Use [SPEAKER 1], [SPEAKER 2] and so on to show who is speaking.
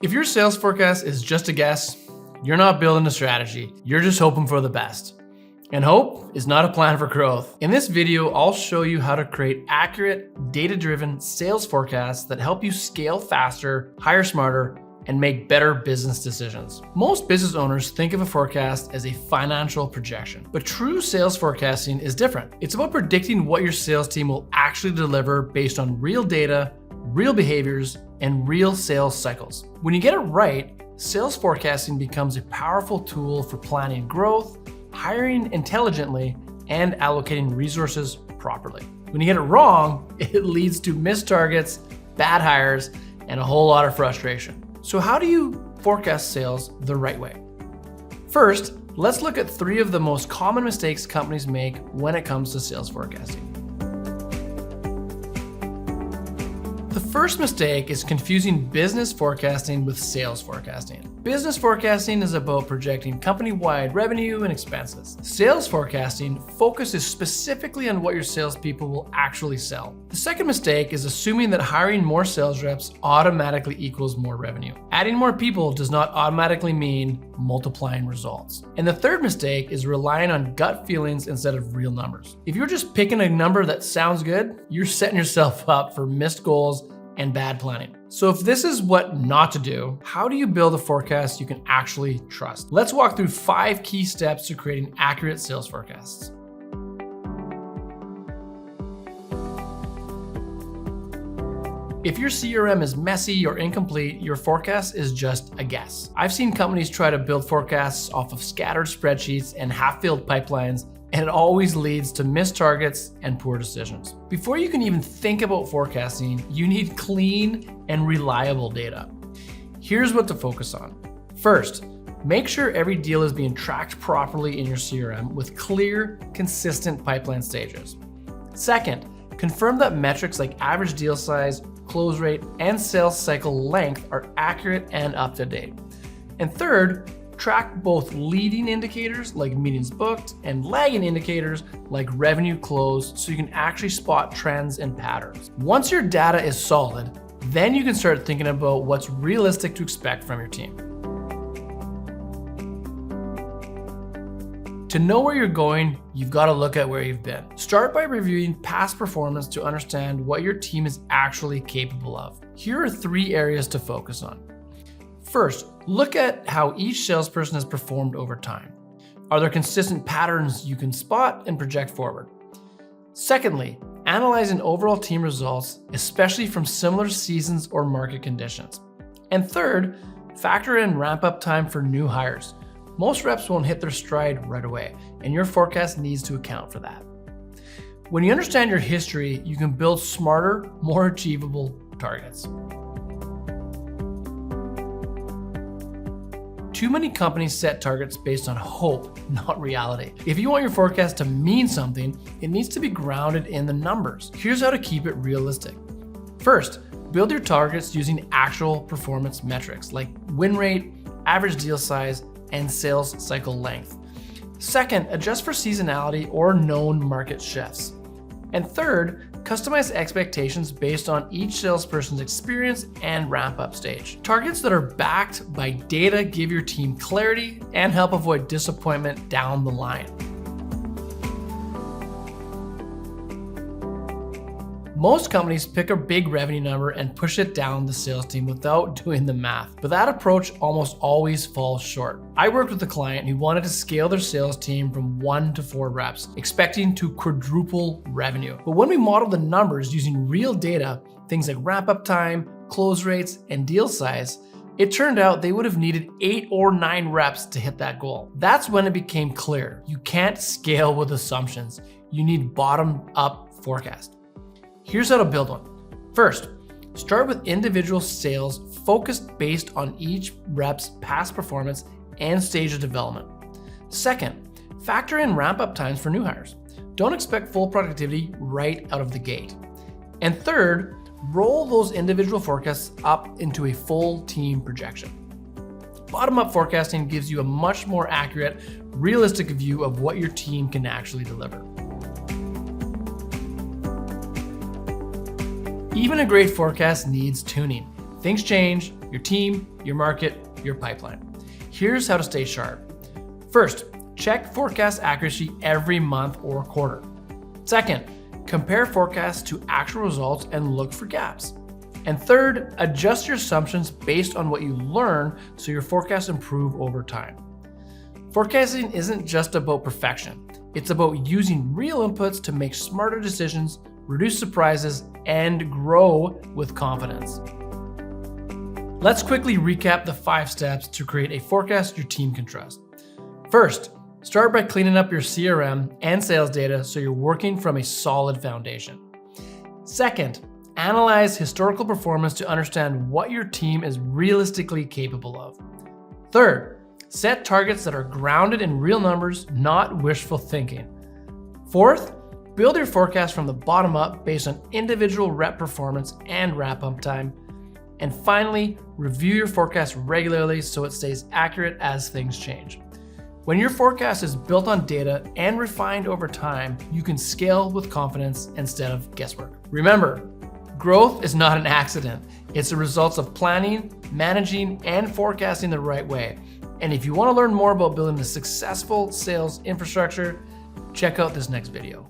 [SPEAKER 1] If your sales forecast is just a guess, you're not building a strategy. You're just hoping for the best. And hope is not a plan for growth. In this video, I'll show you how to create accurate, data-driven sales forecasts that help you scale faster, hire smarter, and make better business decisions. Most business owners think of a forecast as a financial projection, but true sales forecasting is different. It's about predicting what your sales team will actually deliver based on real data, real behaviors, and real sales cycles. When you get it right, sales forecasting becomes a powerful tool for planning growth, hiring intelligently, and allocating resources properly. When you get it wrong, it leads to missed targets, bad hires, and a whole lot of frustration. So how do you forecast sales the right way? First, let's look at 3 of the most common mistakes companies make when it comes to sales forecasting. The first mistake is confusing business forecasting with sales forecasting. Business forecasting is about projecting company-wide revenue and expenses. Sales forecasting focuses specifically on what your salespeople will actually sell. The second mistake is assuming that hiring more sales reps automatically equals more revenue. Adding more people does not automatically mean multiplying results. And the third mistake is relying on gut feelings instead of real numbers. If you're just picking a number that sounds good, you're setting yourself up for missed goals and bad planning. So if this is what not to do, how do you build a forecast you can actually trust? Let's walk through 5 key steps to creating accurate sales forecasts. If your CRM is messy or incomplete, your forecast is just a guess. I've seen companies try to build forecasts off of scattered spreadsheets and half-filled pipelines, and it always leads to missed targets and poor decisions. Before you can even think about forecasting, you need clean and reliable data. Here's what to focus on. First, make sure every deal is being tracked properly in your CRM with clear, consistent pipeline stages. Second, confirm that metrics like average deal size, close rate, and sales cycle length are accurate and up to date. And third, track both leading indicators like meetings booked and lagging indicators like revenue closed so you can actually spot trends and patterns. Once your data is solid, then you can start thinking about what's realistic to expect from your team. To know where you're going, you've got to look at where you've been. Start by reviewing past performance to understand what your team is actually capable of. Here are 3 areas to focus on. First, look at how each salesperson has performed over time. Are there consistent patterns you can spot and project forward? Secondly, analyzing overall team results, especially from similar seasons or market conditions. And third, factor in ramp-up time for new hires. Most reps won't hit their stride right away, and your forecast needs to account for that. When you understand your history, you can build smarter, more achievable targets. Too many companies set targets based on hope, not reality. If you want your forecast to mean something, it needs to be grounded in the numbers. Here's how to keep it realistic. First, build your targets using actual performance metrics like win rate, average deal size, and sales cycle length. Second, adjust for seasonality or known market shifts. And third, customize expectations based on each salesperson's experience and ramp-up stage. Targets that are backed by data give your team clarity and help avoid disappointment down the line. Most companies pick a big revenue number and push it down the sales team without doing the math, but that approach almost always falls short. I worked with a client who wanted to scale their sales team from 1 to 4 reps, expecting to quadruple revenue. But when we modeled the numbers using real data, things like ramp-up time, close rates, and deal size, it turned out they would have needed 8 or 9 reps to hit that goal. That's when it became clear. You can't scale with assumptions. You need bottom-up forecast. Here's how to build one. First, start with individual sales focused based on each rep's past performance and stage of development. Second, factor in ramp-up times for new hires. Don't expect full productivity right out of the gate. And third, roll those individual forecasts up into a full team projection. Bottom-up forecasting gives you a much more accurate, realistic view of what your team can actually deliver. Even a great forecast needs tuning. Things change, your team, your market, your pipeline. Here's how to stay sharp. First, check forecast accuracy every month or quarter. Second, compare forecasts to actual results and look for gaps. And third, adjust your assumptions based on what you learn so your forecasts improve over time. Forecasting isn't just about perfection. It's about using real inputs to make smarter decisions, reduce surprises, and grow with confidence. Let's quickly recap the 5 steps to create a forecast your team can trust. First, start by cleaning up your CRM and sales data so you're working from a solid foundation. Second, analyze historical performance to understand what your team is realistically capable of. Third, set targets that are grounded in real numbers, not wishful thinking. Fourth, build your forecast from the bottom up based on individual rep performance and wrap-up time. And finally, review your forecast regularly so it stays accurate as things change. When your forecast is built on data and refined over time, you can scale with confidence instead of guesswork. Remember, growth is not an accident. It's the results of planning, managing, and forecasting the right way. And if you want to learn more about building a successful sales infrastructure, check out this next video.